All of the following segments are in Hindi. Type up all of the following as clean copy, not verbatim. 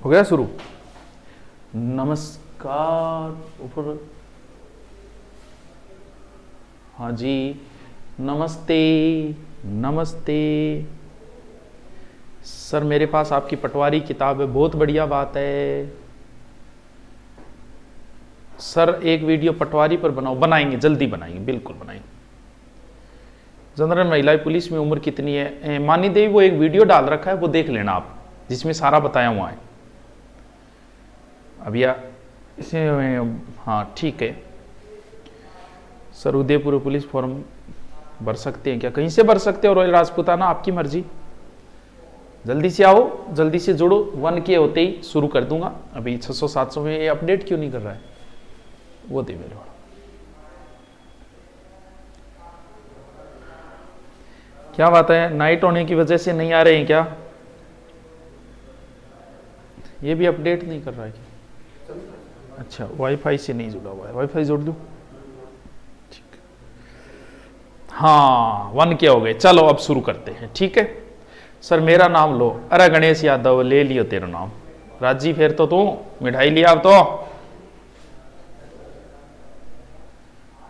हो गया शुरू। नमस्कार ऊपर, हाँ जी, नमस्ते नमस्ते सर, मेरे पास आपकी पटवारी किताब है, बहुत बढ़िया बात है सर। एक वीडियो पटवारी पर बनाओ, बनाएंगे, जल्दी बनाएंगे, बिल्कुल बनाएंगे। जनरल महिला पुलिस में उम्र कितनी है? मानी देवी, वो एक वीडियो डाल रखा है, वो देख लेना आप, जिसमें सारा बताया हुआ है। अब या इसे, हाँ ठीक है सर। उदयपुर पुलिस फॉर्म भर सकते हैं क्या? कहीं से भर सकते हो, रॉयल राजपूताना, आपकी मर्जी। जल्दी से आओ, जल्दी से जुड़ो, 1 के होते ही शुरू कर दूंगा। अभी 600-700 में ये अपडेट क्यों नहीं कर रहा है? वो दे मेरे वाला। क्या बात है, नाइट होने की वजह से नहीं आ रहे हैं क्या? ये भी अपडेट नहीं कर रहा है क्या? अच्छा, वाईफाई से नहीं जुड़ा हुआ है, वाईफाई जोड़ दूं? ठीक, हाँ 1 के हो गए। चलो अब शुरू करते हैं, ठीक है सर। मेरा नाम लो। अरे गणेश यादव, ले लियो तेरा नाम। राजी, फिर तो तू मिठाई लिया अब तो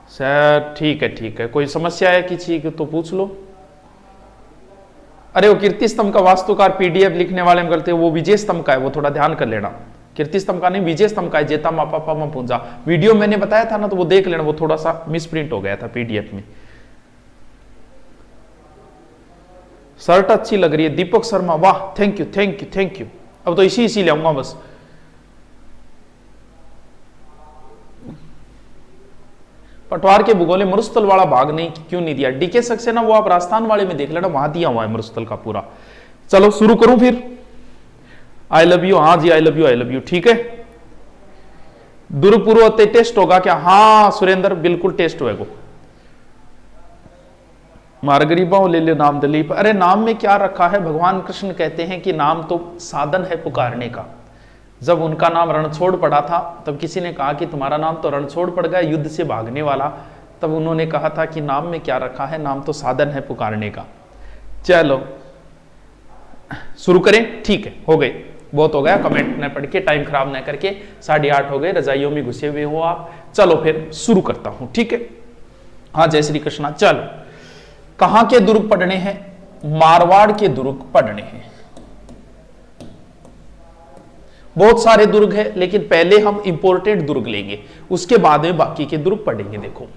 सर। ठीक है ठीक है, कोई समस्या है किसी की तो पूछ लो। अरे वो कीर्ति स्तंभ का वास्तुकार पीडीएफ लिखने वाले में करते हैं, वो विजय स्तंभ का है, वो थोड़ा ध्यान कर लेना। कीर्ति स्तंभ का नहीं, विजय स्तंभ का है। जेता मापा पामा पूंजा वीडियो मैंने बताया था ना, तो वो देख लेना, वो थोड़ा सा मिसप्रिंट हो गया था पीडीएफ में। शर्ट अच्छी लग रही है दीपक शर्मा, वाह, thank you thank you thank you. अब तो इसी लाऊंगा बस। पटवार के भूगोल में मरुस्थल वाला भाग नहीं क्यों नहीं दिया? डीके सक्सेना, वो आप राजस्थान वाले में देख लेना, वहां दिया हुआ है मरुस्थल का पूरा। चलो शुरू करूं फिर। आई लव यू, हाँ जी I love you, I love you, ठीक है। दुर्पूर्व टेस्ट होगा क्या? हाँ सुरेंद्र, बिल्कुल टेस्ट होगा। मारगरीबा ले ले नाम दिलीप। अरे नाम में क्या रखा है? भगवान कृष्ण कहते हैं कि नाम तो साधन है पुकारने का। जब उनका नाम रणछोड़ पड़ा था, तब किसी ने कहा कि तुम्हारा नाम तो रणछोड़ पड़ गया, युद्ध से भागने वाला। तब उन्होंने कहा था कि नाम में क्या रखा है? नाम तो साधन है पुकारने का। चलो शुरू करें, ठीक है, हो गए, बहुत हो गया। कमेंट न पढ़ के, टाइम खराब न करके, 8:30 हो गए, रजाइयों में घुसे हुए हो आप। चलो फिर शुरू करता हूं, ठीक है। हाँ जय श्री कृष्णा। चलो, कहां के दुर्ग पढ़ने हैं? मारवाड़ के दुर्ग पढ़ने हैं। बहुत सारे दुर्ग है, लेकिन पहले हम इंपोर्टेंट दुर्ग लेंगे, उसके बाद में बाकी के दुर्ग पढ़ेंगे। देखो,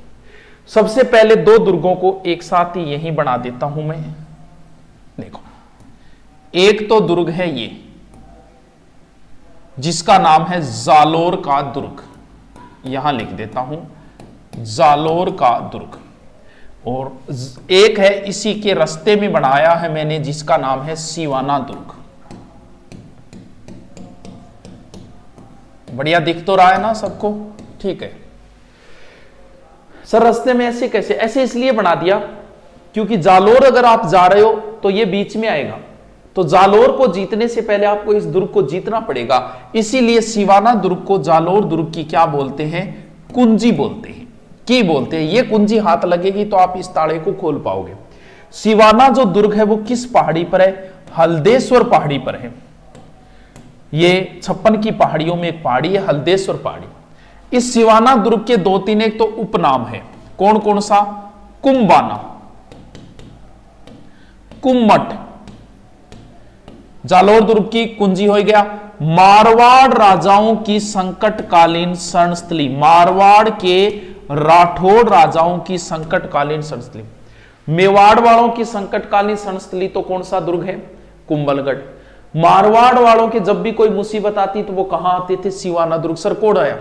सबसे पहले 2 दुर्गों को एक साथ ही यहीं बना देता हूं मैं। देखो, एक तो दुर्ग है ये, जिसका नाम है जालोर का दुर्ग, यहां लिख देता हूं जालोर का दुर्ग। और एक है इसी के रास्ते में बनाया है मैंने, जिसका नाम है सिवाना दुर्ग। बढ़िया दिख तो रहा है ना सबको? ठीक है सर, रास्ते में ऐसे कैसे? ऐसे इसलिए बना दिया क्योंकि जालोर अगर आप जा रहे हो तो ये बीच में आएगा, तो जालोर को जीतने से पहले आपको इस दुर्ग को जीतना पड़ेगा। इसीलिए सिवाना दुर्ग को जालोर दुर्ग की क्या बोलते हैं? कुंजी बोलते हैं। की बोलते हैं, ये कुंजी हाथ लगेगी तो आप इस ताले को खोल पाओगे। सिवाना जो दुर्ग है वो किस पहाड़ी पर है? हल्देश्वर पहाड़ी पर है। ये 56 की पहाड़ियों में एक पहाड़ी है, हल्देश्वर पहाड़ी। इस सिवाना दुर्ग के 2-3 एक तो उपनाम है। कौन कौन सा? कुंबाना, कुम्मट। जालोर दुर्ग की कुंजी हो गया। मारवाड़ राजाओं की संकटकालीन शरणस्थली, मारवाड़ के राठौड़ राजाओं की संकटकालीन शरणस्थली। मेवाड़ वालों की संकटकालीन शरणस्थली तो कौन सा दुर्ग है? कुंभलगढ़। मारवाड़ वालों के जब भी कोई मुसीबत आती तो वो कहां आते थे? सिवाना दुर्ग। सरकोड़ आया।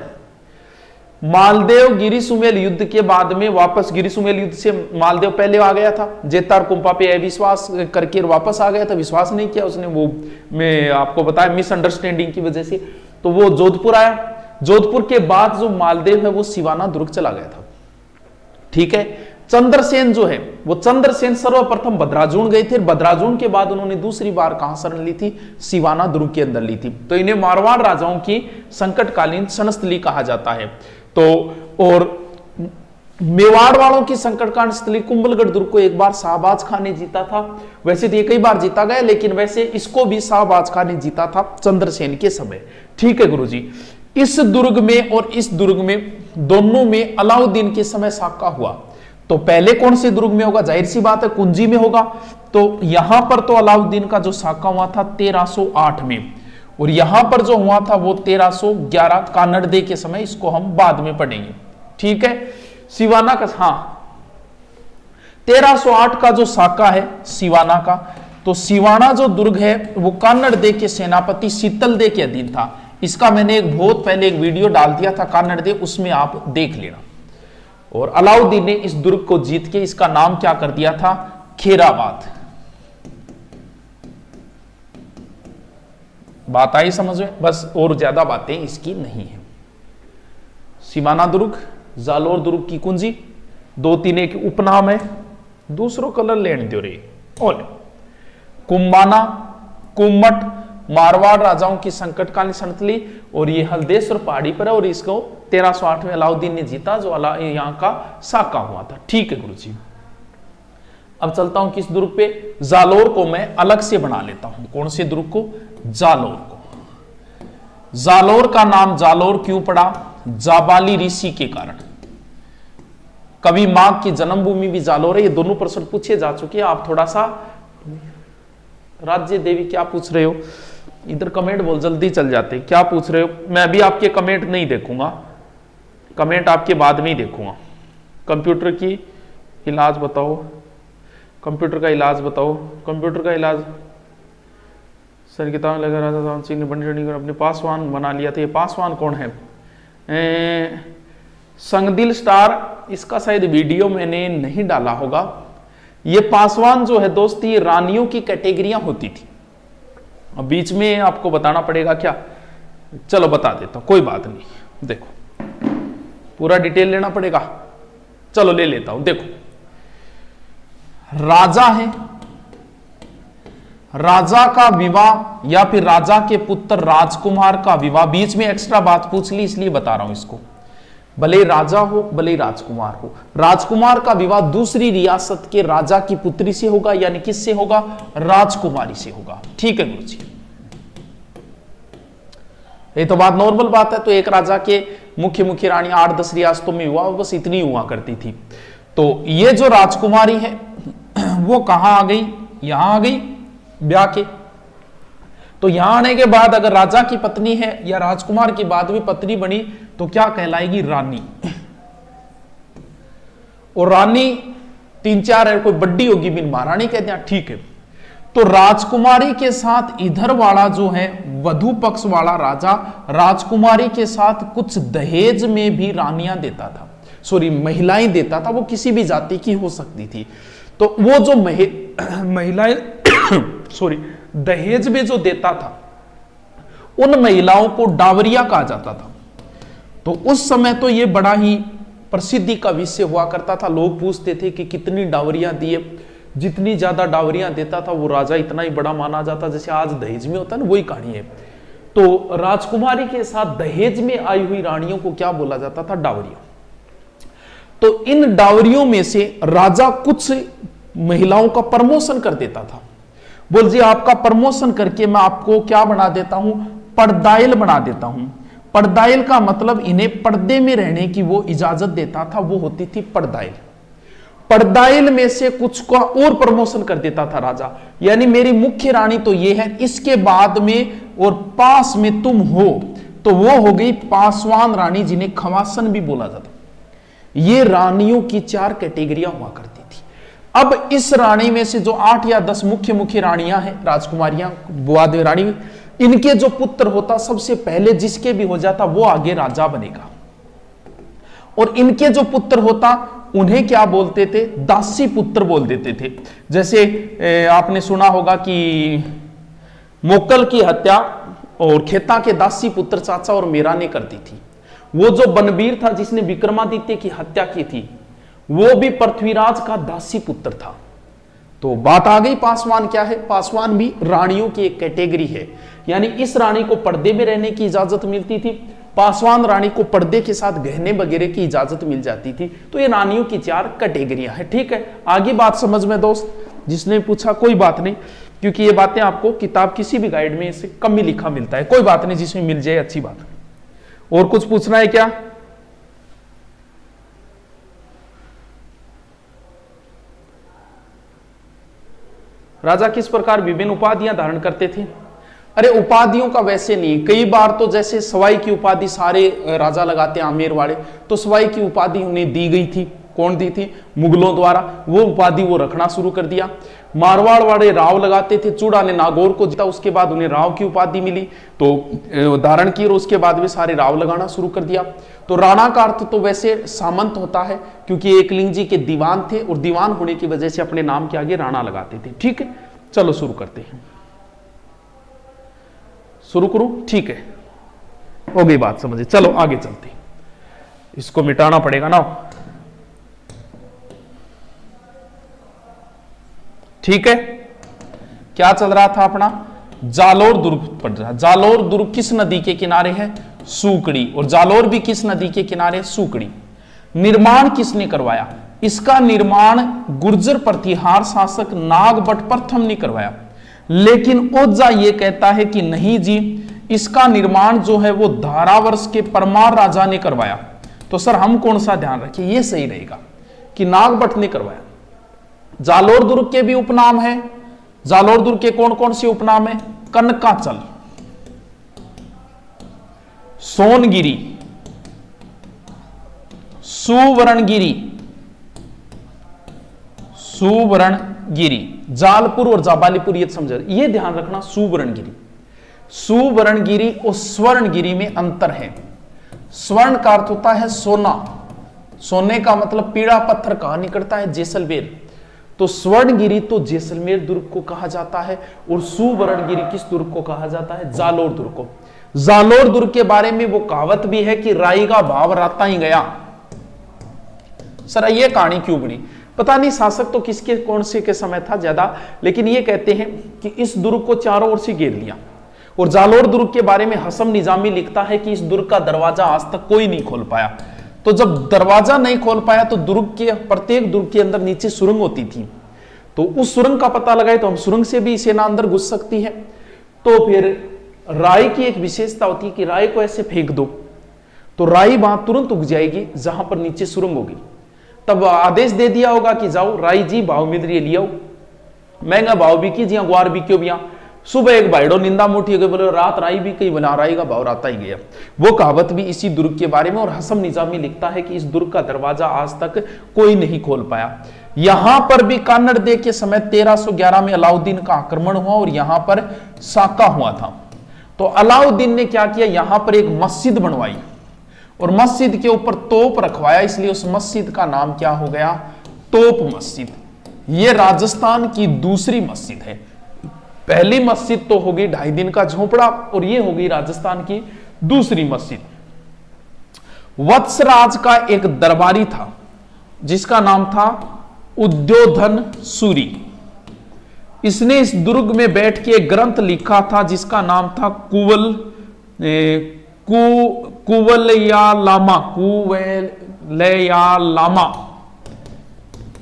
मालदेव गिरी सुमेल युद्ध के बाद में वापस, गिरी सुमेल युद्ध से मालदेव पहले आ गया था, जेतार कुंपा पे अविश्वास करके वापस आ गया था, विश्वास नहीं किया उसने, वो मैं आपको बताया मिसअंडरस्टैंडिंग की वजह से, तो वो जोधपुर आया। जोधपुर के बाद जो मालदेव है वो सिवाना दुर्ग चला गया था, ठीक है। चंद्रसेन जो है वो चंद्रसेन सर्वप्रथम बद्राजून गए थे, बद्राजून के बाद उन्होंने दूसरी बार कहां शरण ली थी? सिवाना दुर्ग के अंदर ली थी। तो इन्हें मारवाड़ राजाओं की संकटकालीन शरणस्थली कहा जाता है। तो और मेवाड़ वालों की संकटकालीन स्थली कुंभलगढ़ दुर्ग को एक बार शाहबाज खान ने जीता था। वैसे तो ये कई बार जीता गया, लेकिन वैसे इसको भी शाहबाज खान ने जीता था चंद्रसेन के समय। ठीक है गुरुजी। इस दुर्ग में और इस दुर्ग में दोनों में अलाउद्दीन के समय साका हुआ। तो पहले कौन से दुर्ग में होगा? जाहिर सी बात है कुंजी में होगा। तो यहां पर तो अलाउद्दीन का जो साका हुआ था 1308 में, और यहां पर जो हुआ था वो 1311 कानड़दे के समय। इसको हम बाद में पढ़ेंगे। ठीक है। सिवाना का, हाँ 1308 का जो साका है सिवाना का, तो सिवाना जो दुर्ग है वो कानड़दे के सेनापति शीतलदे के अधीन था। इसका मैंने एक बहुत पहले एक वीडियो डाल दिया था कानड़दे, उसमें आप देख लेना। और अलाउद्दीन ने इस दुर्ग को जीत के इसका नाम क्या कर दिया था? खेराबाद। बात आई समझ में? बस और ज्यादा बातें इसकी नहीं है। सिवाना दुर्ग, जालोर दुर्ग की कुंजी, 2-3 एक उपनाम है। दूसरों कलर लेने दो रे। और कुंभाना, कुम्मट, मारवाड़ राजाओं की संकटकालीन संतली, और ये हल्देश्वर पहाड़ी पर है। और इसको 1308 में अलाउद्दीन ने जीता, जो यहां का साका हुआ था। ठीक है गुरुजी। अब चलता हूं किस दुर्ग पे? जालोर को मैं अलग से बना लेता हूं। कौन से दुर्ग को? जालोर को। जालोर का नाम जालोर क्यों पड़ा? जाबाली ऋषि के कारण। कवि माघ की जन्मभूमि भी जालोर है। ये दोनों प्रश्न पूछे जा चुके हैं। आप थोड़ा सा, राज्य देवी क्या पूछ रहे हो? इधर कमेंट बोल, जल्दी चल जाते। क्या पूछ रहे हो? मैं अभी आपके कमेंट नहीं देखूंगा, कमेंट आपके बाद में ही देखूंगा। कंप्यूटर की इलाज बताओ, कंप्यूटर का इलाज बताओ, कंप्यूटर का इलाज। सर किताब लगा राजा राम सिंह ने बंडी अपने पासवान बना लिया था। ये पासवान कौन है? संगदिल स्टार, इसका शायद वीडियो मैंने नहीं डाला होगा। ये पासवान जो है दोस्त, ये रानियों की कैटेगरियां होती थी। अब बीच में आपको बताना पड़ेगा क्या? चलो बता देता हूं, कोई बात नहीं। देखो पूरा डिटेल लेना पड़ेगा, चलो ले लेता हूं। देखो राजा है, राजा का विवाह या फिर राजा के पुत्र राजकुमार का विवाह। बीच में एक्स्ट्रा बात पूछ ली इसलिए बता रहा हूं इसको। भले राजा हो भले राजकुमार हो, राजकुमार का विवाह दूसरी रियासत के राजा की पुत्री से होगा, यानी किससे होगा? राजकुमारी से होगा। ठीक है गुरुजी। ये तो बात नॉर्मल बात है। तो एक राजा के मुख्य रानी 8-10 रियासतों में हुआ, बस इतनी हुआ करती थी। तो ये जो राजकुमारी है वो कहां आ गई? यहां आ गई ब्याह के। तो यहां आने के बाद अगर राजा की पत्नी है या राजकुमार की बाद में पत्नी बनी तो क्या कहलाएगी? रानी। और रानी 3-4 है, कोई बड्डी होगी बिन महारानी कहते हैं। ठीक है। तो राजकुमारी के साथ इधर वाला जो है वधु पक्ष वाला राजा राजकुमारी के साथ कुछ दहेज में भी रानियां देता था, सॉरी महिलाएं देता था। वो किसी भी जाति की हो सकती थी। तो वो जो महिलाएं सॉरी दहेज में जो देता था उन महिलाओं को डावरिया कहा जाता था। तो उस समय तो ये बड़ा ही प्रसिद्धि का विषय हुआ करता था। लोग पूछते थे कि कितनी डावरियां दिए। जितनी ज्यादा डावरियां देता था वो राजा इतना ही बड़ा माना जाता, जैसे आज दहेज में होता है ना, वही कहानी है। तो राजकुमारी के साथ दहेज में आई हुई रानियों को क्या बोला जाता था? डावरियां। तो इन डावरियों में से राजा कुछ महिलाओं का प्रमोशन कर देता था। बोल जी आपका प्रमोशन करके मैं आपको क्या बना देता हूं? पर्दाइल बना देता हूं। पर्दाइल का मतलब इन्हें पर्दे में रहने की वो इजाजत देता था, वो होती थी पर्दाइल। पर्दाइल में से कुछ का और प्रमोशन कर देता था राजा, यानी मेरी मुख्य रानी तो ये है, इसके बाद में और पास में तुम हो तो वो हो गई पासवान रानी, जिन्हें खवासन भी बोला जाता। ये रानियों की 4 कैटेगरियां हुआ करती थी। अब इस रानी में से जो 8 या 10 मुख्य रानियां हैं, राजकुमारियां, बुआ रानी, इनके जो पुत्र होता सबसे पहले जिसके भी हो जाता वो आगे राजा बनेगा। और इनके जो पुत्र होता उन्हें क्या बोलते थे? दासी पुत्र बोल देते थे। जैसे आपने सुना होगा कि मोकल की हत्या और खेता के दासी पुत्र चाचा और मेरा ने कर दी थी। वो जो बनवीर था जिसने विक्रमादित्य की हत्या की थी वो भी पृथ्वीराज का दासी पुत्र था। तो बात आ गई पासवान क्या है? पासवान भी रानियों की एक कैटेगरी है, यानी इस रानी को पर्दे में रहने की इजाजत मिलती थी। पासवान रानी को पर्दे के साथ गहने वगैरह की इजाजत मिल जाती थी। तो ये रानियों की 4 कैटेगरियां हैं। ठीक है, आगे बात समझ में दोस्त, जिसने पूछा कोई बात नहीं, क्योंकि ये बातें आपको किताब किसी भी गाइड में इसे कम ही लिखा मिलता है, कोई बात नहीं, जिसमें मिल जाए अच्छी बात है। और कुछ पूछना है क्या? राजा किस प्रकार विभिन्न उपाधियां धारण करते थे? अरे उपाधियों का वैसे नहीं, कई बार तो जैसे सवाई की उपाधि सारे राजा लगाते हैं आमेर वाले, तो सवाई की उपाधि उन्हें दी गई थी। कौन दी थी? मुगलों द्वारा। वो उपाधि वो रखना शुरू कर दिया। मारवाड़ वाले राव लगाते थे, चूड़ा ने नागौर को जीता, उसके बाद उन्हें राव की उपाधि मिली तो धारण की, और उसके बाद वे सारे राव लगाना शुरू कर दिया। तो राणा का अर्थ तो वैसे सामंत होता है, क्योंकि एकलिंग जी के दीवान थे और दीवान होने की वजह से अपने नाम के आगे राणा लगाते थे। ठीक है, चलो शुरू करते हैं। शुरू करूं? ठीक है, हो गई बात समझे। चलो आगे चलते, इसको मिटाना पड़ेगा ना। ठीक है, क्या चल रहा था अपना? जालोर दुर्ग पढ़ रहा। जालोर दुर्ग किस नदी के किनारे है? सूकड़ी। और जालोर भी किस नदी के किनारे? सूकड़ी। निर्माण किसने करवाया? इसका निर्माण गुर्जर प्रतिहार शासक नागभट्ट प्रथम ने करवाया, लेकिन ओझा यह कहता है कि नहीं जी, इसका निर्माण जो है वो धारावर्ष के परमार राजा ने करवाया। तो सर हम कौन सा ध्यान रखें? ये सही रहेगा कि नागभट्ट ने करवाया। जालोर दुर्ग के भी उपनाम है। जालोर दुर्ग के कौन कौन से उपनाम है? कनकाचल, सोनगिरी, सुवर्णगिरी, सुवर्णगिरी, जालपुर और जाबालीपुर, ये समझ, ये ध्यान रखना। सुवर्णगिरी, सुवर्णगिरी और स्वर्णगिरी में अंतर है। स्वर्ण का अर्थ होता है सोना, सोने का मतलब पीड़ा पत्थर कहां निकलता है? जैसलमेर। तो स्वर्णगिरी तो जैसलमेर दुर्ग को कहा जाता है, और सुवर्णगिरी किस दुर्ग को कहा जाता है? जालोर दुर्ग को। जालोर दुर्ग के बारे में वो कहावत भी है कि राई का भाव राता ही गया। सर ये कहानी क्यों बनी? पता नहीं, शासक तो किसके कौन से के समय था ज्यादा, लेकिन ये कहते हैं कि इस दुर्ग को चारों ओर से घेर लिया। और जालोर दुर्ग के बारे में हसम निजामी लिखता है कि इस दुर्ग का दरवाजा आज तक कोई नहीं खोल पाया। तो जब दरवाजा नहीं खोल पाया तो दुर्ग के प्रत्येक दुर्ग के अंदर नीचे सुरंग होती थी, तो उस सुरंग का पता लगाए तो हम सुरंग से भी सेना अंदर घुस सकती है। तो फिर राई की एक विशेषता होती है कि राई को ऐसे फेंक दो तो राई वहां तुरंत उग जाएगी जहां पर नीचे सुरंग होगी। तब आदेश दे दिया होगा कि जाओ राई जी भाव मिद्रिय लियाओ, महंगा भाव बिकी जी ग्वार बिक्यो बिया। सुबह एक भाईडो निंदा मोटी हो गई, बोले रात राई भी कहीं बना, राई का भाव राता ही गया। वो कहावत भी इसी दुर्ग के बारे में। और हसम निजामी लिखता है कि इस दुर्ग का दरवाजा आज तक कोई नहीं खोल पाया। यहां पर भी कान्नड़ दे के समय 1311 में अलाउद्दीन का आक्रमण हुआ और यहां पर साका हुआ था। तो अलाउद्दीन ने क्या किया, यहां पर एक मस्जिद बनवाई और मस्जिद के ऊपर तोप रखवाया, इसलिए उस मस्जिद का नाम क्या हो गया? तोप मस्जिद। यह राजस्थान की दूसरी मस्जिद है। पहली मस्जिद तो होगी 2.5 दिन का झोपड़ा, और यह होगी राजस्थान की दूसरी मस्जिद। वत्सराज का एक दरबारी था जिसका नाम था उद्योधन सूरी। इसने इस दुर्ग में बैठ के एक ग्रंथ लिखा था जिसका नाम था कुवलयालामा।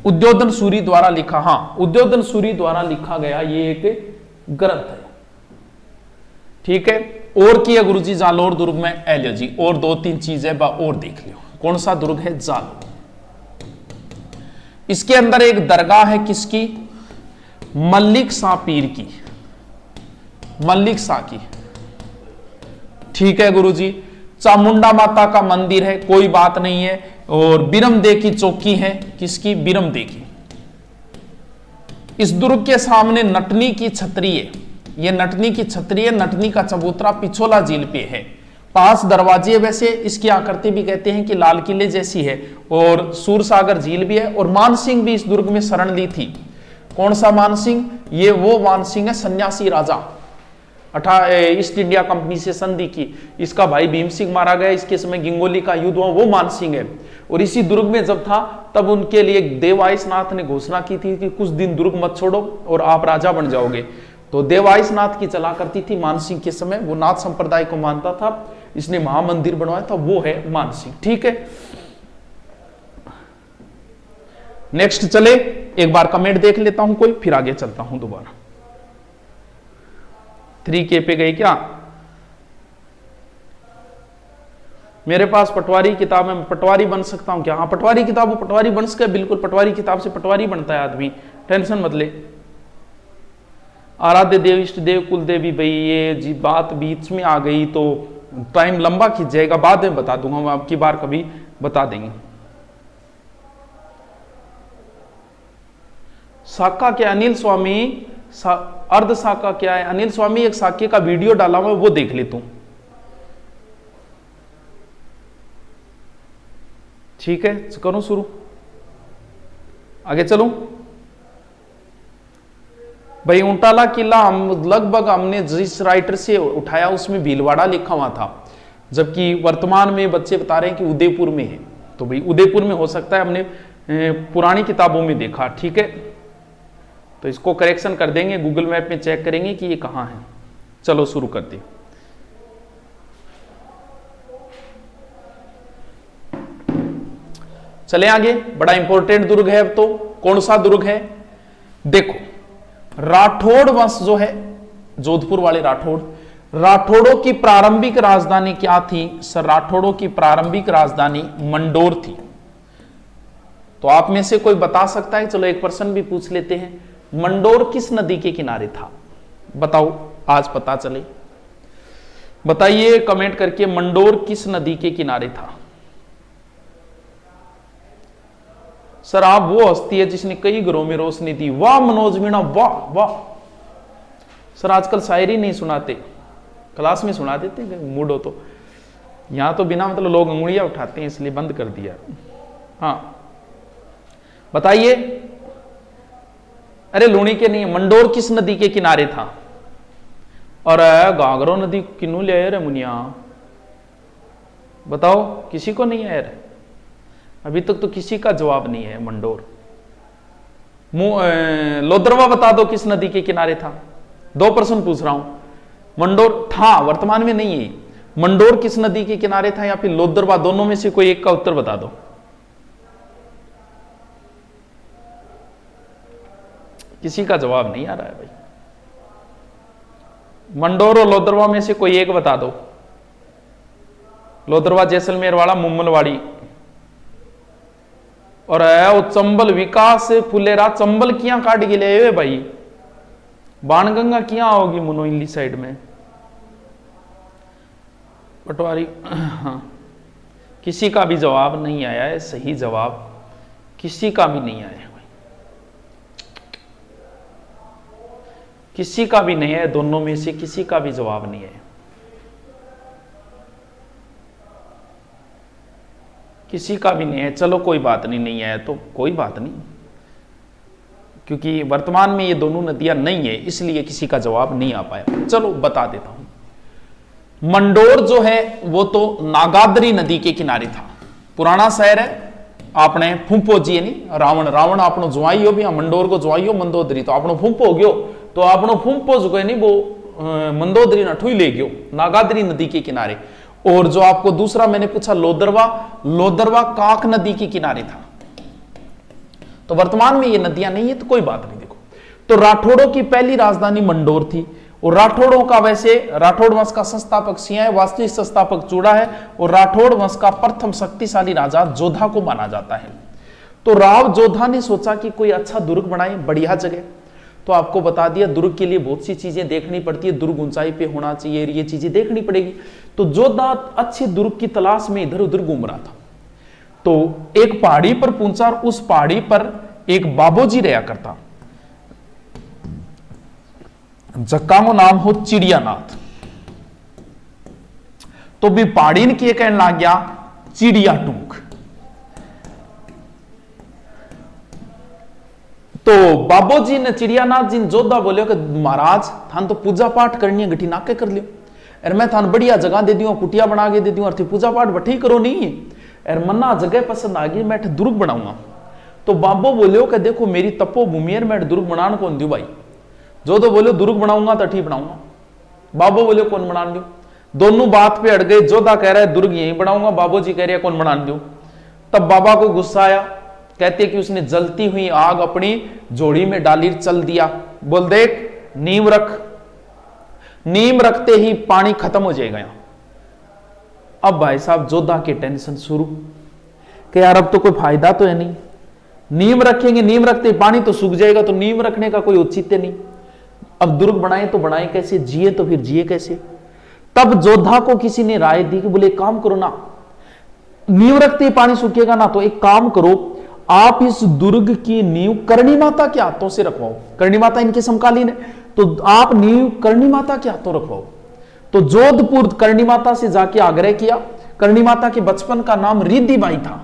उद्योधन सूरी द्वारा लिखा, हाँ उद्योधन सूरी द्वारा लिखा गया ये एक ग्रंथ है। ठीक है, और किया गुरुजी जालोर दुर्ग में एलियो जी, और 2-3 चीजें और देख लियो। कौन सा दुर्ग है? जालोर। इसके अंदर एक दरगाह है, किसकी? मल्लिक शाह पीर की, मल्लिक शाह की। ठीक है गुरुजी। चामुंडा माता का मंदिर है, कोई बात नहीं है। और बिरमदे की चौकी है, किसकी? बिरमदे की। इस दुर्ग के सामने नटनी की छतरी है, यह नटनी की छतरी है। नटनी का चबूतरा पिछोला झील पे है। 5 दरवाजे, वैसे इसकी आकृति भी कहते हैं कि लाल किले जैसी है। और सूरसागर झील भी है। और मानसिंह भी इस दुर्ग में शरण ली थी। कौन सा मानसिंह? ये वो मानसिंह है सन्यासी राजा, ईस्ट इंडिया कंपनी से संधि की। इसका भाई भीम सिंह मारा गया, इसके समय गिंगोली का युद्ध हुआ, वो मानसिंह है। और इसी दुर्ग में जब था तब उनके लिए देवायसनाथ ने घोषणा की थी कि कुछ दिन दुर्ग मत छोड़ो और आप राजा बन जाओगे। तो देवायसनाथ की चला करती थी मानसिंह के समय, वो नाथ संप्रदाय को मानता था। इसने महामंदिर बनवाया था, वो है मानसिंह। ठीक है, नेक्स्ट चले, एक बार कमेंट देख लेता हूं कोई, फिर आगे चलता हूं दोबारा। 3K पे गई क्या? मेरे पास पटवारी किताब है, मैं पटवारी बन सकता हूं क्या? हाँ, पटवारी किताब हो, पटवारी बन सके, बिल्कुल पटवारी किताब से पटवारी बनता है आदमी, टेंशन मत ले। आराध्य देव, इष्ट देव, कुल देवी, भाई ये जी बात बीच में आ गई तो टाइम लंबा खिंच जाएगा, बाद में बता दूंगा, हम आपकी बार कभी बता देंगे। साका क्या अनिल स्वामी, अर्ध साका क्या है? अनिल स्वामी एक साके का वीडियो डाला हुआ, वो देख ले तू। ठीक है, करूं शुरू, आगे चलूं भाई। ऊंटाला किला हम लगभग हमने जिस राइटर से उठाया उसमें भीलवाड़ा लिखा हुआ था, जबकि वर्तमान में बच्चे बता रहे हैं कि उदयपुर में है। तो भाई उदयपुर में हो सकता है, हमने पुरानी किताबों में देखा। ठीक है, तो इसको करेक्शन कर देंगे, गूगल मैप में चेक करेंगे कि ये कहां है। चलो शुरू करते हैं। चले आगे, बड़ा इंपॉर्टेंट दुर्ग है। अब तो कौन सा दुर्ग है? देखो, राठौड़ वंश जो है, जोधपुर वाले राठौड़ों की प्रारंभिक राजधानी क्या थी? सर, राठौड़ों की प्रारंभिक राजधानी मंडोर थी। तो आप में से कोई बता सकता है? चलो एक पर्सन भी पूछ लेते हैं, मंडोर किस नदी के किनारे था? बताओ, आज पता चले, बताइए कमेंट करके, मंडोर किस नदी के किनारे था? सर, आप वो हस्ती है जिसने कई घरों में रोशनी दी। वाह मनोज मीणा, वाह वाह। सर, आजकल शायरी नहीं सुनाते, क्लास में सुना देते हैं, मूड हो तो। यहां तो बिना मतलब लोग अंगुलियां उठाते हैं, इसलिए बंद कर दिया। हाँ, बताइए। अरे लूणी के नहीं, मंडोर किस नदी के किनारे था? और गागरो नदी किन्नू ले रे मुनिया, बताओ, किसी को नहीं है? अभी तक तो किसी का जवाब नहीं है। मंडोर, लोदरवा बता दो किस नदी के किनारे था? 2 प्रश्न पूछ रहा हूं। मंडोर था, वर्तमान में नहीं है। मंडोर किस नदी के किनारे था या फिर लोदरवा, दोनों में से कोई एक का उत्तर बता दो। किसी का जवाब नहीं आ रहा है भाई। मंडोर और लोदरवा में से कोई एक बता दो। लोदरवा जैसलमेर वाला, मुम्मलवाड़ी। और वो चंबल विकास फुलेरा, चंबल किया काट गिले भाई, बाणगंगा किया होगी मनोइली साइड में, पटवारी। हाँ, किसी का भी जवाब नहीं आया है, सही जवाब किसी का भी नहीं आया है, किसी का भी नहीं है, दोनों में से किसी का भी जवाब नहीं है, किसी का भी नहीं है। चलो कोई बात नहीं, नहीं है तो कोई बात नहीं, क्योंकि वर्तमान में ये दोनों नदियां नहीं है, इसलिए किसी का जवाब नहीं आ पाया। चलो बता देता हूं। मंडोर जो है वो तो नागाद्री नदी के किनारे था, पुराना शहर है। आपने फूंपो जी नहीं, रावण आपनो जुआई हो भी, मंडोर को जुआई हो मंदोदरी, तो आपनो फूंपो गयो, तो आपनो फूंपो जो है नहीं वो मंदोदरी नठुई ले गयो, नागाद्री नदी के किनारे। और जो आपको दूसरा मैंने पूछा लोदरवा काक नदी के किनारे था। तो वर्तमान में ये नदियां नहीं है, तो कोई बात नहीं। देखो, तो राठौड़ों की पहली राजधानी मंडोर थी। और राठौड़ों का, वैसे राठौड़ वंश का संस्थापक सिंह है, वास्तविक संस्थापक चूड़ा है। और राठौड़ वंश का प्रथम शक्तिशाली राजा जोधा को माना जाता है। तो राव जोधा ने सोचा कि कोई अच्छा दुर्ग बनाए, बढ़िया जगह। तो आपको बता दिया, दुर्ग के लिए बहुत सी चीजें देखनी पड़ती है, दुर्ग ऊंचाई पे होना चाहिए, ये चीजें देखनी पड़ेगी। तो जोधा अच्छे दुर्ग की तलाश में इधर उधर घूम रहा था, तो एक पहाड़ी पर पहुंचा, और उस पहाड़ी पर एक बाबूजी रहा करता, जक्का को नाम हो चिड़ियानाथ। तो भी पहाड़ी ने कहने लग गया चिड़िया टूक। तो बाबूजी ने चिड़ियानाथ जी ने जोधा बोले कि महाराज थान तो पूजा पाठ करनी है, गठी नाके कर लियो, और मैं थान बढ़िया जगह दे दियो, कुटिया बना के दे दियो, और पूजा पाठ बठी करो नहीं, और मन्ना जगह पसंद आ गई, मैं दुर्ग बनाऊंगा। तो बाबू बोलियो कि देखो मेरी तपोभूमि है, मैं दुर्ग बनाने कौन दियो भाई। जो तो बोलो दुर्ग बनाऊंगा तो ठीक बनाऊंगा। बाबू बोले कौन बना दियो। दोनों बात पे अड़ गए। जोधा कह रहा है दुर्ग यहीं बनाऊंगा, बाबूजी कह रहे कौन बना दूं। तब बाबा को गुस्सा आया, कहते कि उसने जलती हुई आग अपनी झोड़ी में डाली, चल दिया। बोल देख नींव रख, नींव रखते ही पानी खत्म हो जाएगा यहां। अब भाई साहब जोधा की टेंशन शुरू कि यार अब तो कोई फायदा तो है नहीं, नींव रखेंगे, नींव रखते ही पानी तो सूख जाएगा, तो नींव रखने का कोई औचित्य नहीं। अब दुर्ग बनाए तो बनाए कैसे, जिए तो फिर जिए कैसे। तब जोधा को किसी ने राय दी कि बोले एक काम करो ना, नींव रखते ही पानी सूखेगा ना, तो एक काम करो, आप इस दुर्ग की नींव करणी माता के हाथों से रखवाओ। करणी माता इनके समकालीन है, तो आप नींव करणी माता के हाथों रखवाओ। तो जोधपुर करणी माता से जाके आग्रह किया। करणी माता के बचपन का नाम रिद्धिबाई था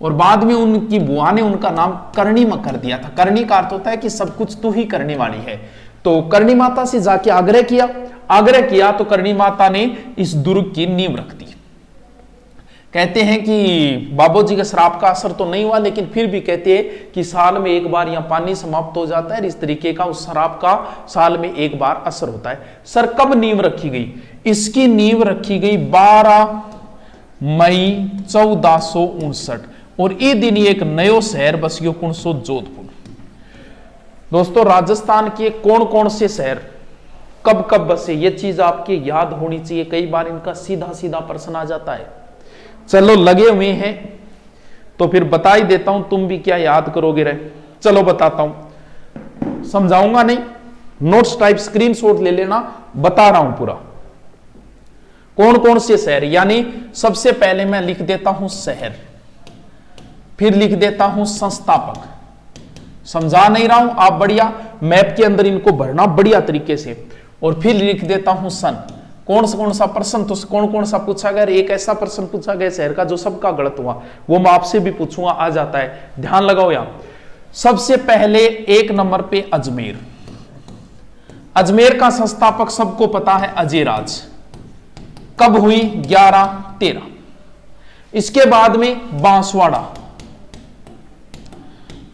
और बाद में उनकी बुआ ने उनका नाम करणी कर दिया था। करणी का अर्थ होता है कि सब कुछ तू ही करने वाली है। तो करणी माता से जाके आग्रह किया तो करणी माता ने इस दुर्ग की नींव रख दी। कहते हैं कि बाबूजी के श्राप का असर तो नहीं हुआ, लेकिन फिर भी कहते हैं कि साल में एक बार यहां पानी समाप्त हो जाता है। इस तरीके का उस श्राप का साल में एक बार असर होता है। सर कब नींव रखी गई? इसकी नींव रखी गई 12 मई 1459 और ये दिन एक नयो शहर बसियो कुणसो जोधपुर। दोस्तों राजस्थान के कौन कौन से शहर कब कब बसे, ये चीज आपके याद होनी चाहिए। कई बार इनका सीधा सीधा प्रश्न आ जाता है। चलो लगे हुए हैं तो फिर बता ही देता हूं, तुम भी क्या याद करोगे रहे। चलो बताता हूं, समझाऊंगा नहीं, नोट्स टाइप स्क्रीनशॉट ले लेना, बता रहा हूं पूरा कौन कौन से शहर। यानी सबसे पहले मैं लिख देता हूं शहर, फिर लिख देता हूं संस्थापक। समझा नहीं रहा हूं, आप बढ़िया मैप के अंदर इनको भरना बढ़िया तरीके से। और फिर लिख देता हूं सन। कौन सा प्रश्न तो कौन सा पूछा गया। एक ऐसा प्रश्न पूछा गया शहर का जो सबका गलत हुआ, वो मैं आपसे भी पूछूंगा, आ जाता है, ध्यान लगाओ यहां। सबसे पहले 1 नंबर पे अजमेर। अजमेर का संस्थापक सबको पता है अजयराज। कब हुई? 1113। इसके बाद में बांसवाड़ा।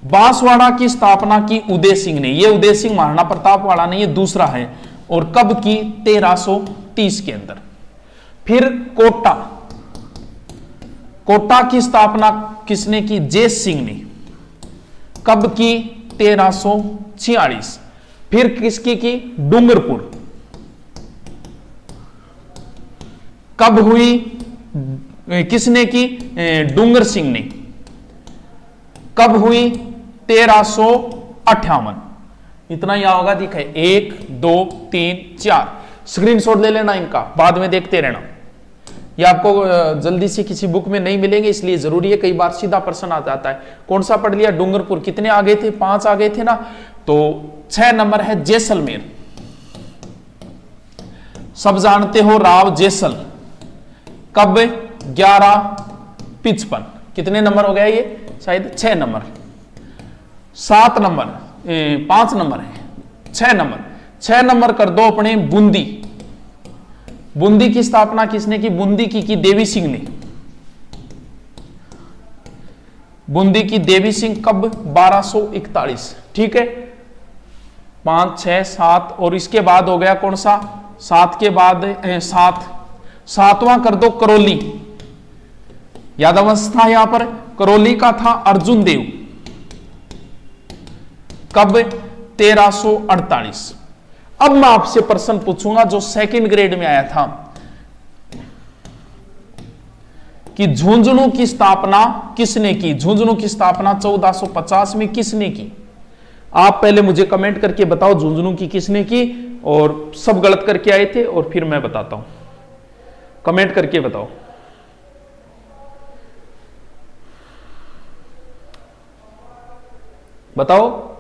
बांसवाड़ा की स्थापना की उदय सिंह ने। ये उदय सिंह महाराणा प्रताप वाला नहीं, ये दूसरा है। और कब की? 1330 के अंदर। फिर कोटा। कोटा की स्थापना किसने की? जय सिंह ने। कब की? 1346। फिर किसकी की? डूंगरपुर। कब हुई? किसने की? डूंगर सिंह ने। कब हुई? 1358। इतना ही होगा, दिखा 1 2 3 4। स्क्रीनशॉट ले लेना इनका, बाद में देखते रहना। ये आपको जल्दी से किसी बुक में नहीं मिलेंगे, इसलिए जरूरी है। कई बार सीधा प्रश्न आ जाता है। कौन सा पढ़ लिया? डूंगरपुर। कितने आ गए थे? 5 आ गए थे ना। तो 6 नंबर है जैसलमेर। सब जानते हो राव जैसल। कब? 1155। कितने नंबर हो गया ये? शायद 6 नंबर। 7 नंबर 5 नंबर है, 6 नंबर। 6 नंबर कर दो अपने बूंदी। बूंदी की स्थापना किसने की? बूंदी की देवी सिंह ने। बूंदी की देवी सिंह। कब? 1241। ठीक है, 5 6 7। और इसके बाद हो गया कौन सा? 7 के बाद 7वां कर दो करौली। यादवंश था यहां पर। करौली का था अर्जुन देव। कब? 1348। अब मैं आपसे प्रश्न पूछूंगा जो सेकंड ग्रेड में आया था कि झुंझुनू की स्थापना किसने की? झुंझुनू की स्थापना 1450 में किसने की? आप पहले मुझे कमेंट करके बताओ झुंझुनू की किसने की। और सब गलत करके आए थे और फिर मैं बताता हूं, कमेंट करके बताओ। बताओ।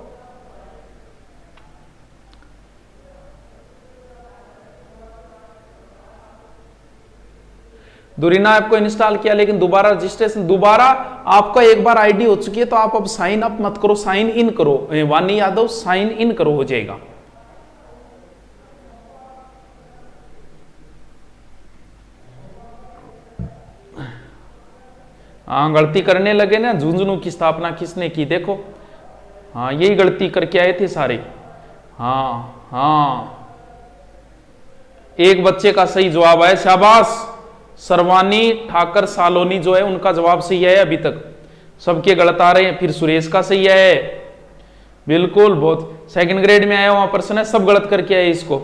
दुरीना ऐप को इंस्टॉल किया लेकिन दोबारा रजिस्ट्रेशन, दोबारा आपका एक बार आईडी हो चुकी है तो आप अब साइन अप मत करो, साइन इन करो। वानी यादव साइन इन करो, हो जाएगा। हाँ गलती करने लगे ना। झुंझुनू की स्थापना किसने की? देखो, हाँ यही गलती करके आए थे सारे। हाँ हाँ एक बच्चे का सही जवाब है, शाबाश। सर्वानी ठाकर सालोनी जो है उनका जवाब सही है, अभी तक सबके गलत आ रहे हैं। फिर सुरेश का सही है, बिल्कुल, बहुत सेकंड ग्रेड में आया वहां प्रश्न है, सब गलत करके आए इसको।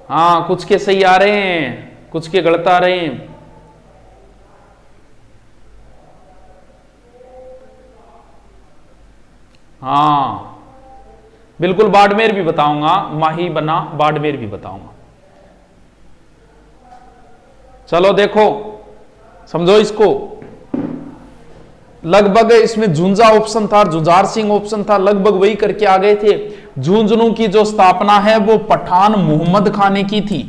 हाँ, कुछ के सही आ रहे हैं, कुछ के गलत आ रहे हैं। हाँ बिल्कुल, बाड़मेर भी बताऊंगा, माही बना बाड़मेर भी बताऊंगा। चलो देखो, समझो इसको। लगभग इसमें झुंझा ऑप्शन था, झुंझार सिंह ऑप्शन था, लगभग वही करके आ गए थे। झुंझुनू की जो स्थापना है वो पठान मोहम्मद खान ने की थी।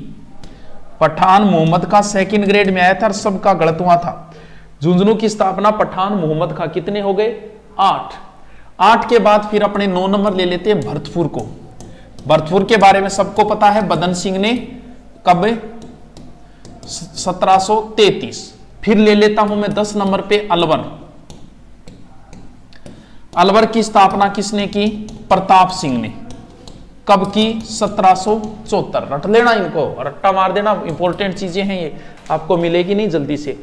पठान मोहम्मद का सेकंड ग्रेड में आया था, सबका गलत हुआ था। झुंझुनू की स्थापना पठान मोहम्मद खान, कितने हो गए? 8। 8 के बाद फिर अपने 9 नंबर ले लेते हैं भरतपुर को। भरतपुर के बारे में सबको पता है, बदन सिंह ने कब? 1733। फिर ले लेता हूं मैं 10 नंबर पे अलवर। अलवर की स्थापना किसने की? प्रताप सिंह ने। कब की? 1774। रट लेना इनको, रट्टा मार देना, इंपॉर्टेंट चीजें हैं ये, आपको मिलेगी नहीं जल्दी से।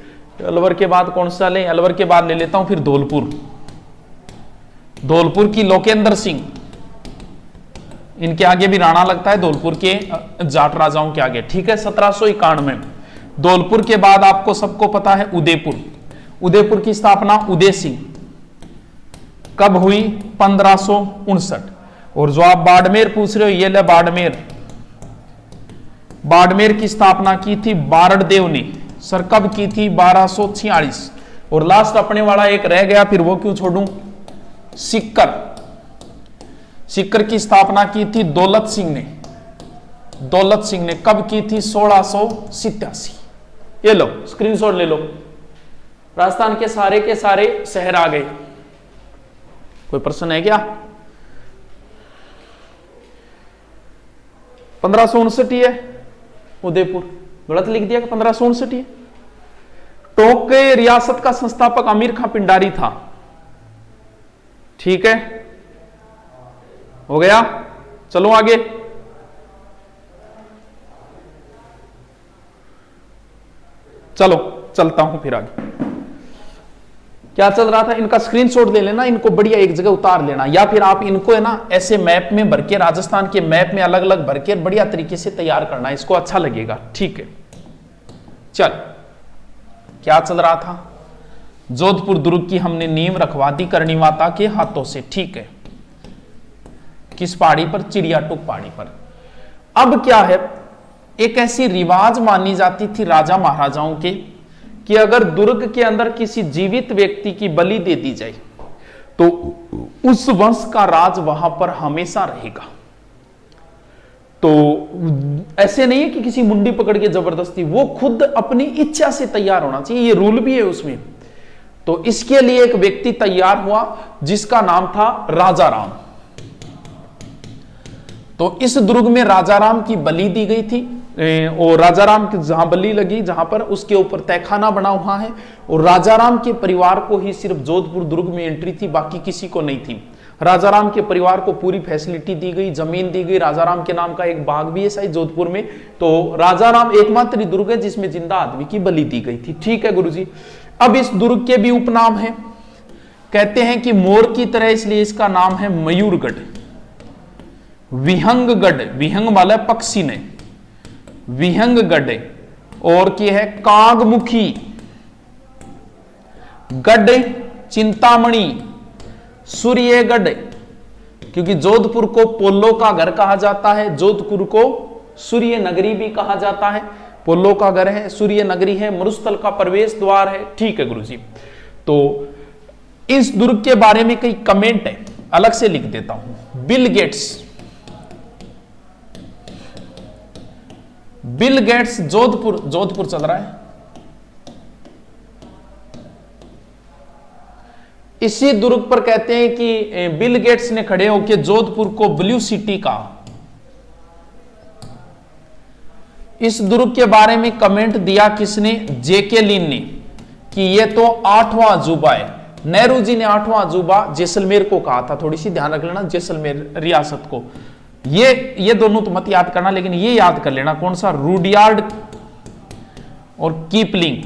अलवर के बाद कौन सा ले? अलवर के बाद ले लेता हूं फिर धौलपुर। धौलपुर की लोकेंद्र सिंह, इनके आगे भी राणा लगता है, धौलपुर के जाट राजाओं के आगे, ठीक है, 1791। धौलपुर के बाद आपको सबको पता है उदयपुर। उदयपुर की स्थापना उदय सिंह, कब हुई? 1559। और जो आप बाड़मेर पूछ रहे हो, ये ले बाड़मेर। बाड़मेर की स्थापना की थी बारड़देव ने, सर कब की थी? 1246। और लास्ट अपने वाला एक रह गया, फिर वो क्यों छोड़ूं? सीकर। सीकर की स्थापना की थी दौलत सिंह ने। दौलत सिंह ने कब की थी? 1687। ये लो स्क्रीनशॉट ले लो। राजस्थान के सारे शहर आ गए। कोई प्रश्न है क्या? 1559 ही है उदयपुर, गलत लिख दिया कि 1559 है। टोंक के रियासत का संस्थापक अमीर खां पिंडारी था, ठीक है, हो गया। चलो आगे। चलो चलता हूं फिर आगे। क्या चल रहा था? इनका स्क्रीनशॉट ले लेना, इनको बढ़िया एक जगह उतार लेना, या फिर आप इनको है ना ऐसे मैप में भर के, राजस्थान के मैप में अलग अलग भर के बढ़िया तरीके से तैयार करना, इसको अच्छा लगेगा, ठीक है। चल, क्या चल रहा था? जोधपुर दुर्ग की हमने नींव रखवा दी करणी माता के हाथों से, ठीक है। किस पहाड़ी पर? चिड़ियाटूक पहाड़ी पर। अब क्या है, एक ऐसी रिवाज मानी जाती थी राजा महाराजाओं के कि अगर दुर्ग के अंदर किसी जीवित व्यक्ति की बलि दे दी जाए तो उस वंश का राज वहां पर हमेशा रहेगा। तो ऐसे नहीं है कि किसी मुंडी पकड़ के जबरदस्ती, वो खुद अपनी इच्छा से तैयार होना चाहिए, ये रूल भी है उसमें। तो इसके लिए एक व्यक्ति तैयार हुआ जिसका नाम था राजा राम। तो इस दुर्ग में राजा राम की बलि दी गई थी, और राजा राम की जहां बलि लगी, जहां पर उसके ऊपर तहखाना बना हुआ है, और राजा राम के परिवार को ही सिर्फ जोधपुर दुर्ग में एंट्री थी, बाकी किसी को नहीं थी। राजा राम के परिवार को पूरी फैसिलिटी दी गई, जमीन दी गई, राजा राम के नाम का एक बाग भी है शायद जोधपुर में। तो राजा राम एकमात्र दुर्ग है जिसमें जिंदा आदमी की बलि दी गई थी, ठीक है गुरुजी। अब इस दुर्ग के भी उपनाम है, कहते हैं कि मोर की तरह, इसलिए इसका नाम है मयूरगढ़, विहंगगढ़, विहंग वाला पक्षी ने, विहंगगढ़, और की है कागमुखी गढ़, चिंतामणि, सूर्यगढ़, क्योंकि जोधपुर को पोलो का घर कहा जाता है, जोधपुर को सूर्य नगरी भी कहा जाता है। पोलो का घर है, सूर्य नगरी है, मरुस्थल का प्रवेश द्वार है, ठीक है गुरुजी। तो इस दुर्ग के बारे में कई कमेंट है, अलग से लिख देता हूं। बिल गेट्स जोधपुर चल रहा है, इसी दुर्ग पर कहते हैं कि बिल गेट्स ने खड़े होकर जोधपुर को ब्लू सिटी कहा। इस दुर्ग के बारे में कमेंट दिया किसने? जेके लिन ने, कि यह तो 8वां अजूबा है। नेहरू जी ने 8वां अजूबा जैसलमेर को कहा था, थोड़ी सी ध्यान रख लेना जैसलमेर रियासत को। ये दोनों तो मत याद करना, लेकिन ये याद कर लेना कौन सा, रुडयार्ड और कीपलिंग।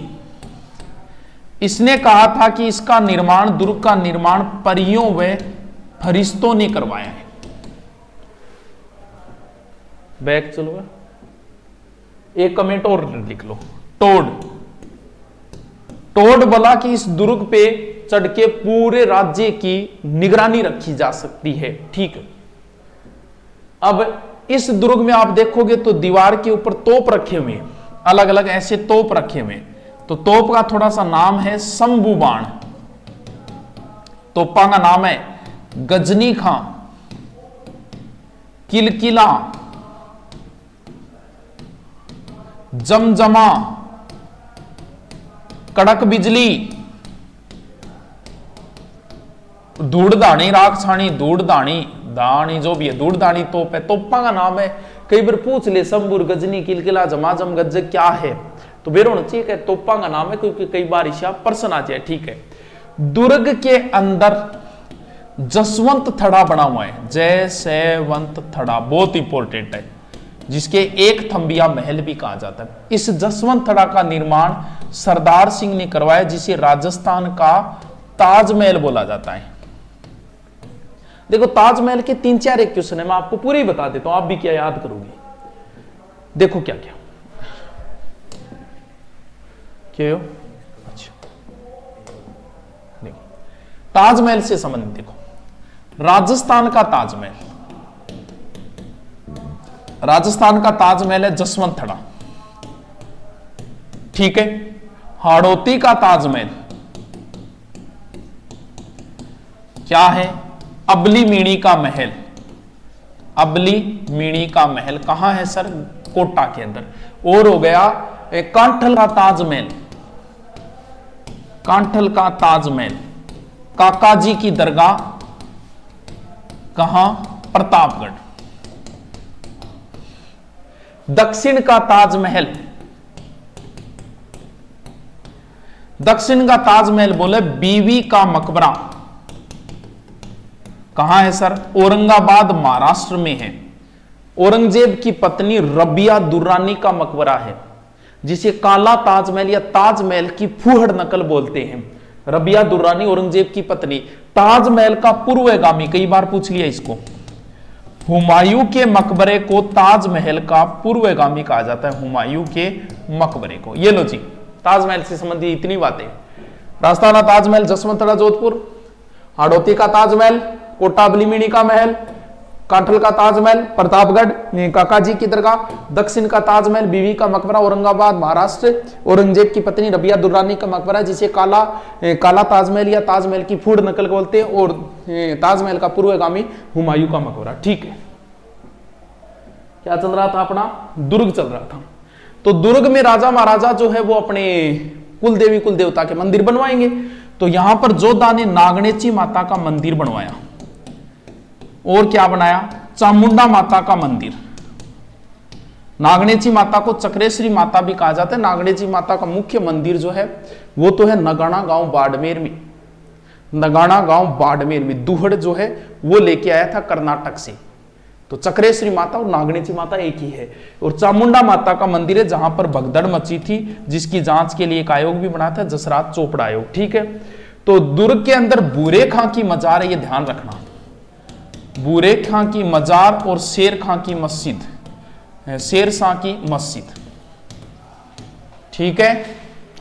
इसने कहा था कि इसका निर्माण, दुर्ग का निर्माण परियों व फरिश्तों ने करवाया है। बैक चलो, एक कमेंट और लिख लो, टोड बोला कि इस दुर्ग पे चढ़ के पूरे राज्य की निगरानी रखी जा सकती है। ठीक है, अब इस दुर्ग में आप देखोगे तो दीवार के ऊपर तोप रखे हुए, अलग अलग ऐसे तोप रखे हुए। तो तोप का थोड़ा सा नाम है शंभू बाण, तोपा का नाम है गजनी खां, किलकिला, जमजमा, कड़क बिजली, धूड़धानी, रागछाणी, धूड़धानी, दानी जो भी है, धूड़धानी तोप है, तोपा का नाम है। कई बार पूछ ले शंभूर, गजनी, किलकिला, जमाजम, गज क्या है, तो बेर होना चाहिए कि तोपा का नाम है, क्योंकि कई बार इसे प्रश्न आ जाए। ठीक है, दुर्ग के अंदर जसवंत थड़ा बना हुआ है, जयसेवंत थड़ा, बहुत इंपॉर्टेंट है, जिसके एक थंबिया महल भी कहा जाता है। इस जसवंत थड़ा का निर्माण सरदार सिंह ने करवाया, जिसे राजस्थान का ताजमहल बोला जाता है। देखो ताजमहल के 3-4 एक क्वेश्चन है, मैं आपको पूरे ही बता देता हूं, आप भी क्या याद करोगे। देखो क्या क्या हो, अच्छा देखो ताजमहल से संबंधित, देखो राजस्थान का ताजमहल, राजस्थान का ताजमहल है जसवंत थड़ा। ठीक है, हाड़ौती का ताजमहल क्या है, अबली मीणी का महल। अबली मीणी का महल कहां है सर, कोटा के अंदर। और हो गया कांठल का ताजमहल, कांठल का ताजमहल, काका जी की दरगाह कहां, प्रतापगढ़। दक्षिण का ताजमहल, दक्षिण का ताजमहल बोले बीवी का मकबरा कहां है सर, औरंगाबाद महाराष्ट्र में है। औरंगजेब की पत्नी रबिया दुर्रानी का मकबरा है, जिसे काला ताजमहल या ताजमहल की फूहड़ नकल बोलते हैं। रबिया दुर्रानी औरंगजेब की पत्नी। ताजमहल का पूर्वगामी, कई बार पूछ लिया इसको, हुमायूं के मकबरे को ताजमहल का पूर्वगामी कहा जाता है, हुमायूं के मकबरे को। ये लो जी, ताजमहल से संबंधित इतनी बातें। राजस्थान का ताजमहल जसवंत थड़ा जोधपुर, हाड़ौती का ताजमहल कोटा अबलीमीणी का महल, कांठल का ताजमहल प्रतापगढ़ काका जी की दरगाह, दक्षिण का ताजमहल बीवी का मकबरा औरंगाबाद महाराष्ट्र, औरंगजेब की पत्नी रबिया दुर्रानी का मकबरा जिसे काला ताजमहल या ताजमहल की फूड नकल बोलते हैं, और ताजमहल का पूर्वगामी हुमायूं का मकबरा। ठीक है, क्या चल रहा था अपना, दुर्ग चल रहा था। तो दुर्ग में राजा महाराजा जो है वो अपने कुल देवी कुल देवता के मंदिर बनवाएंगे। तो यहां पर जोधा ने नागणेची माता का मंदिर बनवाया, और क्या बनाया, चामुंडा माता का मंदिर। नागणेची माता को चक्रेश्वरी माता भी कहा जाता है। नागणेची माता का मुख्य मंदिर जो है वो तो है नगाना गांव बाड़मेर में, नगाना गांव बाड़मेर में। दुहड़ जो है वो लेके आया था कर्नाटक से। तो चक्रेश्वरी माता और नागणेची माता एक ही है। और चामुंडा माता का मंदिर है जहां पर भगदड़ मची थी, जिसकी जांच के लिए एक आयोग भी बना था, जसराज चोपड़ा आयोग। ठीक है, तो दुर्ग के अंदर बूरे खां की मजार है, ये ध्यान रखना, बूरे खां की मजार और शेर खां की मस्जिद, शेर शाह की मस्जिद। ठीक है,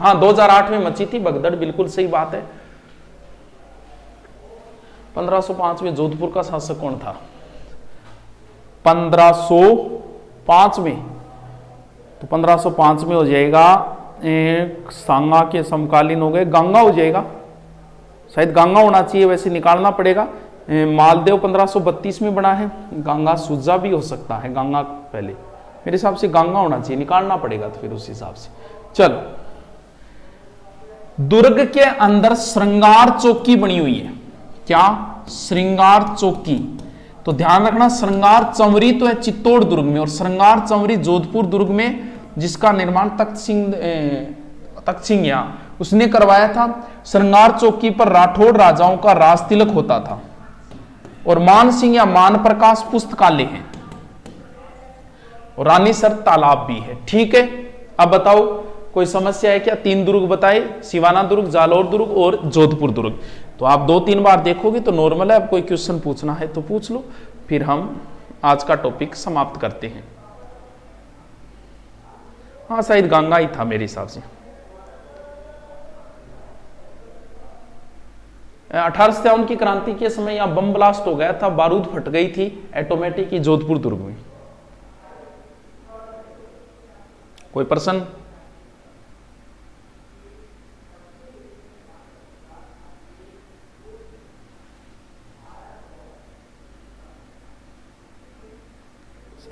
हाँ 2008 में मची थी भगदड़, बिल्कुल सही बात है। 1505 में जोधपुर का शासक कौन था, 1505 में, तो 1505 में हो जाएगा सांगा के समकालीन हो गए, गंगा हो जाएगा, शायद गंगा होना चाहिए, वैसे निकालना पड़ेगा। मालदेव 1532 में बना है, गंगा सुजा भी हो सकता है, गंगा पहले, मेरे हिसाब से गंगा होना चाहिए, निकालना पड़ेगा तो फिर उस हिसाब से। चलो, दुर्ग के अंदर श्रृंगार चौकी बनी हुई है, क्या, श्रृंगार चौकी। तो ध्यान रखना, श्रृंगार चंवरी तो है चित्तौड़ दुर्ग में, और श्रृंगार चंवरी जोधपुर दुर्ग में, जिसका निर्माण तख्त सिंह या उसने करवाया था। श्रृंगार चौकी पर राठौड़ राजाओं का राज तिलक होता था और मान सिंह या मान प्रकाश पुस्तकालय है और रानीसर तालाब भी है। ठीक है, अब बताओ कोई समस्या है क्या? 3 दुर्ग बताए, सिवाना दुर्ग, जालौर दुर्ग और जोधपुर दुर्ग। तो आप 2-3 बार देखोगे तो नॉर्मल है। अब कोई क्वेश्चन पूछना है तो पूछ लो, फिर हम आज का टॉपिक समाप्त करते हैं। हाँ, शायद गंगा ही था मेरे हिसाब से। 1857 की क्रांति के समय यहां बम ब्लास्ट हो गया था, बारूद फट गई थी ऑटोमेटिक की जोधपुर दुर्ग में। कोई प्रश्न?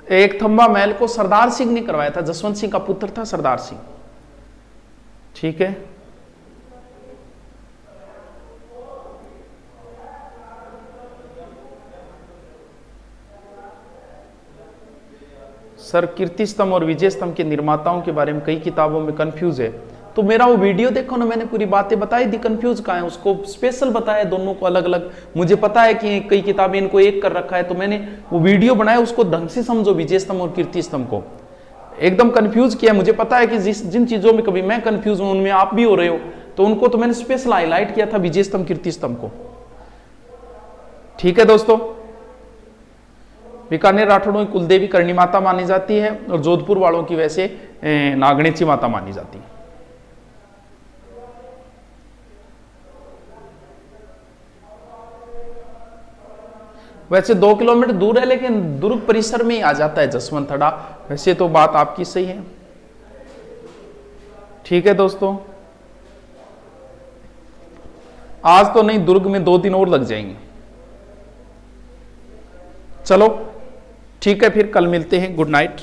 एक थंबा महल को सरदार सिंह ने करवाया था, जसवंत सिंह का पुत्र था सरदार सिंह। ठीक है, सर कीर्ति स्तंभ और विजय स्तंभ के निर्माताओं के बारे में कई किताबों में कंफ्यूज है। तो मेरा वो वीडियो देखो ना, मैंने पूरी बातें बताई दी। कंफ्यूज कहाँ है, उसको स्पेशल बताया दोनों को अलग अलग। मुझे पता है कि कई किताबें इनको एक कर रखा है, तो मैंने वो वीडियो बनाया, उसको ढंग से समझो। विजय स्तंभ और कीर्ति स्तंभ को एकदम कंफ्यूज किया। मुझे पता है कि जिन चीजों में कभी मैं कंफ्यूज हूं उनमें आप भी हो रहे हो, तो उनको तो मैंने स्पेशल हाईलाइट किया था, विजय स्तंभ कीर्ति स्तंभ को। ठीक है दोस्तों, बीकानेर राठौड़ों की कुलदेवी करणी माता मानी जाती है और जोधपुर वालों की वैसे नागणेची माता मानी जाती है। वैसे 2 किलोमीटर दूर है, लेकिन दुर्ग परिसर में ही आ जाता है जसवंतड़ा। वैसे तो बात आपकी सही है। ठीक है दोस्तों, आज तो नहीं, दुर्ग में 2 दिन और लग जाएंगे। चलो ठीक है, फिर कल मिलते हैं। Good night.